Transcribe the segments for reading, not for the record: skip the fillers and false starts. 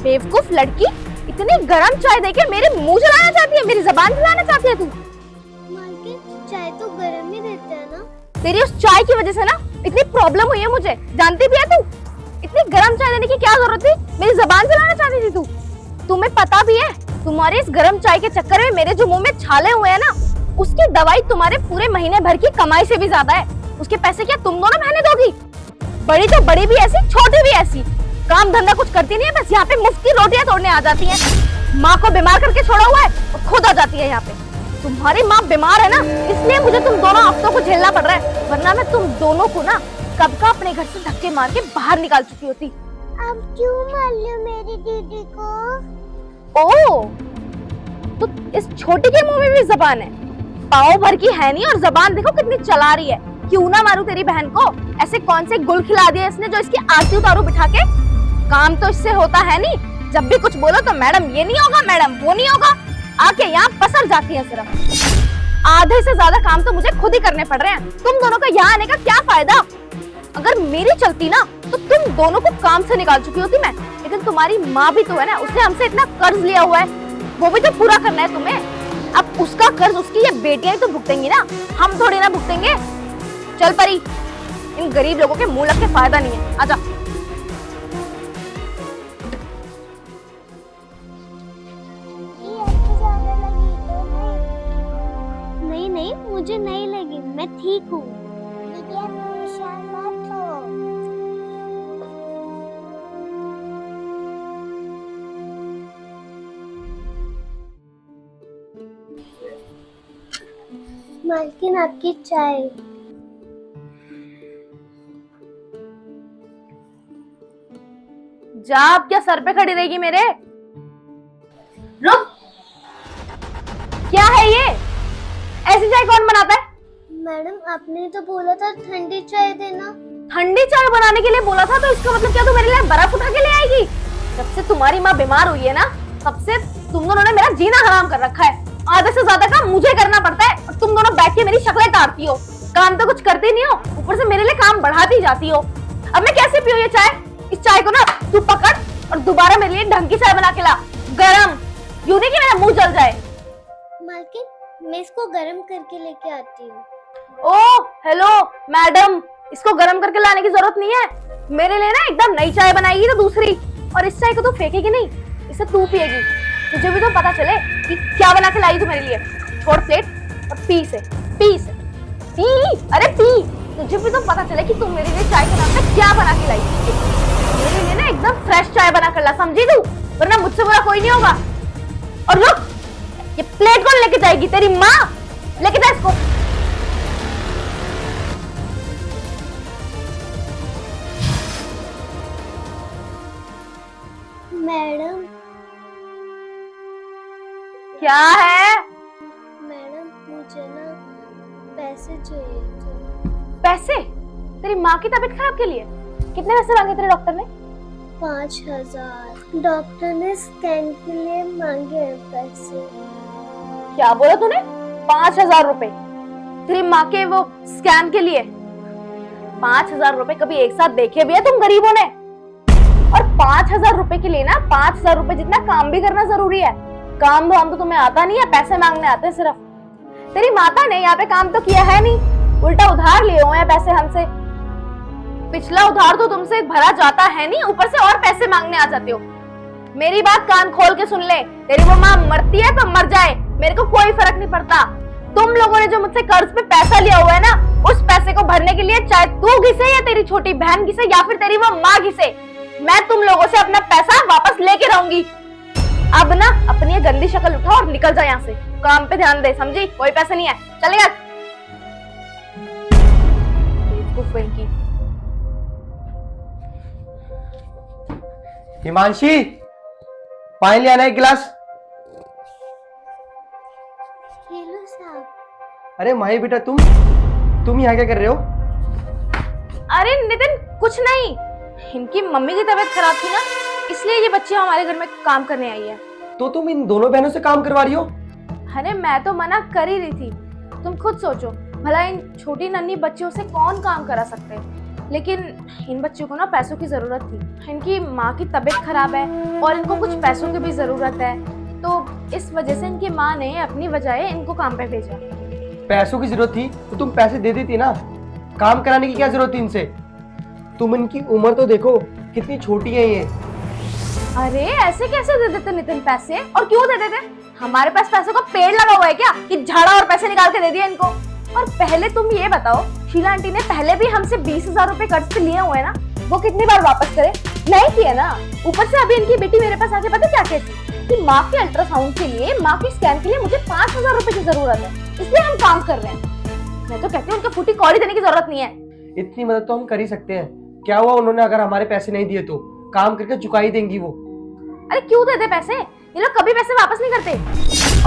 बेवकूफ लड़की, इतनी गरम चाय देके मेरे मुंह जलाना चाहती है, मेरी जबान जलाना चाहती है तू। मालकिन चाय तो गरम ही देते हैं ना। तेरी उस चाय की वजह से ना इतनी प्रॉब्लम हुई है मुझे, जानती भी है तू। इतनी गरम चाय देने की क्या जरूरत थी, मेरी जबान जलाना चाहती थी तू। तुम्हें पता भी है तुम्हारे इस गरम चाय के चक्कर में मेरे जो मुंह में छाले हुए हैं ना, उसकी दवाई तुम्हारे पूरे महीने भर की कमाई से भी ज्यादा है। उसके पैसे क्या तुम दोनों बहनें दोगी? बड़ी तो बड़ी भी ऐसी, छोटी भी ऐसी, काम धंधा कुछ करती नहीं है, बस यहाँ पे मुफ्त की रोटियां तोड़ने आ जाती हैं। माँ को बीमार करके छोड़ा हुआ है और खुद आ जाती है यहाँ पे। तुम्हारी माँ बीमार है ना, इसलिए मुझे तुम दोनों हफ्तों को झेलना पड़ रहा है, वरना मैं तुम दोनों को ना कब का अपने घर से धक्के मार के बाहर निकाल चुकी होती। अब क्यों मार लियो मेरी दीदी को? ओह, तो इस छोटी के मुंह में भी जबान है, पाव भर की है नहीं और जबान देखो कितनी चला रही है। क्यों ना मारू तेरी बहन को? ऐसे कौन से गुल खिला दिया इसने जो इसकी आरती उतारू बिठा के? काम तो इससे होता है नहीं, जब भी कुछ बोलो तो मैडम ये नहीं होगा, मैडम वो नहीं होगा, आके यहाँ पसर जाती है। सिर्फ आधे से ज्यादा काम तो मुझे खुद ही करने पड़ रहे हैं। तुम दोनों का यहाँ आने का क्या फायदा? अगर मेरी चलती ना तो तुम दोनों को काम से निकाल चुकी होती मैं। लेकिन तुम्हारी माँ भी तो है ना, उसने हमसे इतना कर्ज लिया हुआ है, वो भी तो पूरा करना है तुम्हें। अब उसका कर्ज उसकी ये बेटियां ही तो भुगतेंगी ना, हम थोड़ी ना भुगतेंगे। चल परी, इन गरीब लोगों के मुंह लग के फायदा नहीं है, आजा। नहीं नहीं, मुझे नहीं लगी, मैं ठीक हूँ। दीदी आप परेशान मत हो। मालकिन आपकी चाय। जा, अब क्या सर पे खड़ी रहेगी मेरे? रुक, क्या है ये? ऐसी चाय कौन बनाता है? मैडम आपने तो बोला था ठंडी चाय देना। ठंडी चाय बनाने के लिए बोला था, तो इसका मतलब क्या तू मेरे लिए बर्फ उठा के ले आएगी? जब से तुम्हारी माँ बीमार हुई है ना, तब से तुम दोनों ने मेरा जीना हराम कर रखा है। आधे से ज्यादा काम मुझे करना पड़ता है और तुम दोनों बैठ के मेरी शक्लें ताड़ती हो। काम तो कुछ करती नहीं हो, ऊपर से मेरे लिए काम बढ़ाती जाती हो। अब मैं कैसे पीऊं ये चाय? इस चाय को ना तू पकड़ और दोबारा मेरे लिए ढंग की चाय बना के ला, गरम, यूं नहीं कि मेरा मुंह जल जाए। मालकिन मैं इसको गरम करके लेके आती हूँ। ओह हेलो मैडम, इसको गरम करके लाने की जरूरत नहीं है, मेरे लिए ना एकदम नई चाय बनाएगी तो दूसरी। और इस चाय को तो फेंकेगी नहीं, इसे तू पिएगी। तुझे भी तो पता चले कि क्या बना के लाई तू मेरे लिए। छोड़ प्लेट और पी से, पी से, पी, अरे पी। तुझे भी तो पता चले कि तू मेरे लिए चाय के नाम पे क्या बना के लाई। मेरे लिए ना एकदम फ्रेश चाय बना कर ला, समझी तू? वरना मुझसे बुरा कोई नहीं होगा। और रुक, ये प्लेट कौन लेके जाएगी? तेरी माँ लेके जा इसको। मैडम क्या है? मैडम मुझे ना पैसे चाहिए थे। पैसे? तेरी माँ की तबीयत खराब के लिए? कितने पैसे मांगे तेरे डॉक्टर ने? 5000। डॉक्टर ने स्कैन के लिए मांगे हैं पैसे। क्या बोला तूने? 5000 रुपए तेरी माँ के वो स्कैन के लिए? 5000 रुपए कभी एक साथ देखे भी है तुम गरीबों ने? और 5000 रुपए के लिए ना 5000 रुपए जितना काम भी करना जरूरी है। काम धाम तो तुम्हें आता नहीं है, पैसे मांगने आते हैं सिर्फ। तेरी माता ने यहाँ पे काम तो किया है नहीं, उल्टा उधार लिए हुए हैं पैसे हमसे। पिछला उधार तो तुमसे भरा जाता है नहीं, ऊपर से और पैसे मांगने आ जाते हो। मेरी बात कान खोल के सुन ले, तेरी वो माँ मरती है तो मर जाए, मेरे को कोई फर्क नहीं पड़ता। तुम लोगों ने जो मुझसे कर्ज पे पैसा लिया हुआ है ना, उस पैसे को भरने के लिए चाहे तू घिसे या तेरी छोटी बहन घिसे या फिर तेरी वो माँ घिसे, मैं तुम लोगों से अपना पैसा वापस लेके रहूंगी। अब ना अपनी ये गंदी शक्ल उठा और निकल जा यहाँ से। काम पे ध्यान दे, समझी? कोई पैसे नहीं है, चलेगा? हिमांशी, पानी ले आना एक गिलास। ये लो साहब। अरे माही बेटा, तुम यहाँ क्या कर रहे हो? अरे नितिन, कुछ नहीं, इनकी मम्मी की तबीयत खराब थी ना, इसलिए ये बच्ची हमारे घर में काम करने आई है। तो तुम इन दोनों बहनों से काम करवा रही हो? अरे मैं तो मना कर ही रही थी, तुम खुद सोचो, भला इन छोटी नन्ही बच्चियों से कौन काम करा सकते हैं? लेकिन इन बच्चों को ना पैसों की जरूरत थी। इनकी माँ की तबीयत खराब है और इनको कुछ पैसों की भी जरूरत है, तो इस वजह से इनकी माँ ने अपनी वजह इनको काम पे भेजा। पैसों की जरूरत थी तो तुम पैसे दे देती ना, काम कराने की क्या जरूरत थी इनसे? तुम इनकी उम्र तो देखो कितनी छोटी है ये। अरे ऐसे कैसे दे देते नितिन पैसे, और क्यों दे देते? हमारे पास पैसों का पेड़ लगा हुआ है क्या कि झाड़ा और पैसे निकाल के दे दिया इनको? और पहले तुम ये बताओ, शीला आंटी ने पहले भी हमसे 20,000 रुपए कर्ज पे लिए हुए हैं ना, वो कितनी बार वापस करे? नहीं किए ना। ऊपर से अभी इनकी बेटी मेरे पास आके पता क्या कहती कि माँ के अल्ट्रासाउंड के लिए, माँ की स्कैन के लिए मुझे 5,000 रुपए की जरूरत है, इसलिए हम काम कर रहे हैं। मैं तो कहती हूँ उनको फूटी कौड़ी देने की जरूरत नहीं है। इतनी मदद तो हम कर ही सकते हैं। क्या हुआ उन्होंने अगर हमारे पैसे नहीं दिए तो? काम करके चुका ही देंगी वो। अरे क्यों दे दे पैसे? ये लोग कभी पैसे वापस नहीं करते।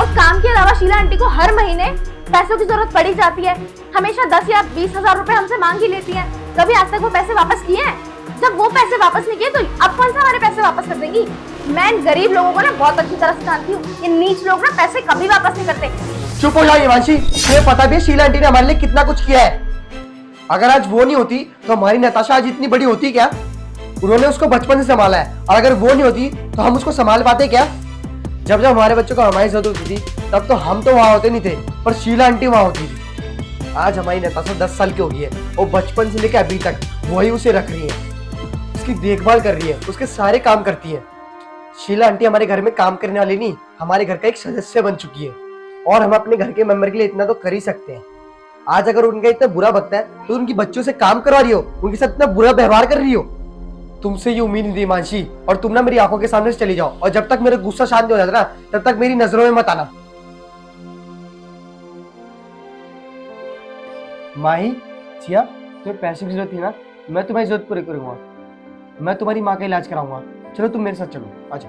और काम के अलावा शीला आंटी को हर महीने पैसों की जरूरत पड़ी जाती है। हमेशा 10 या 20,000 रुपए हमसे मांग ही लेती हैं। कभी आज तक वो पैसे वापस किए हैं? जब वो पैसे वापस नहीं किए तो अब कौन सा हमारे पैसे वापस कर देंगी? मैं इन गरीब लोगों को ना बहुत अच्छी तरह से जानती हूँ। ये नीच लोग ना पैसे कभी वापस नहीं करते। चुप हो जाओ हिमांशी, तुम्हें पता भी है शीला आंटी ने हमारे लिए कितना कुछ किया है। अगर आज वो नहीं होती तो हमारी नताशा आज इतनी बड़ी होती क्या? उन्होंने उसको बचपन से संभाला है, और अगर वो नहीं होती तो हम उसको संभाल पाते क्या? जब जब हमारे बच्चों को हमारी जरूरत होती थी तब तो हम तो वहां होते नहीं थे, पर शीला आंटी वहां होती थी। आज हमारी नताशा 10 साल की हो गई है और बचपन से लेकर अभी तक वही उसे रख रही है, उसकी देखभाल कर रही है, उसके सारे काम करती है। शीला आंटी हमारे घर में काम करने वाली नहीं, हमारे घर का एक सदस्य बन चुकी है, और हम अपने घर के मेंबर के लिए इतना तो कर ही सकते हैं। आज अगर उनका इतना बुरा वक्त है तो उनकी बच्चों से काम करवा रही हो, उनके साथ इतना बुरा व्यवहार कर रही हो। तुमसे ये उम्मीद नहीं थी मानसी, और तुम ना मेरी आंखों के सामने से चली जाओ, और जब तक मेरा गुस्सा शांत हो जाता ना तब तक मेरी नजरों में मत आना। माही, जिया, तुम्हें पैसे की जरूरत थी ना, मैं तुम्हारी जरूरत पूरी करूंगा। मैं तुम्हारी माँ का इलाज कराऊंगा। चलो तुम मेरे साथ चलो, आजा।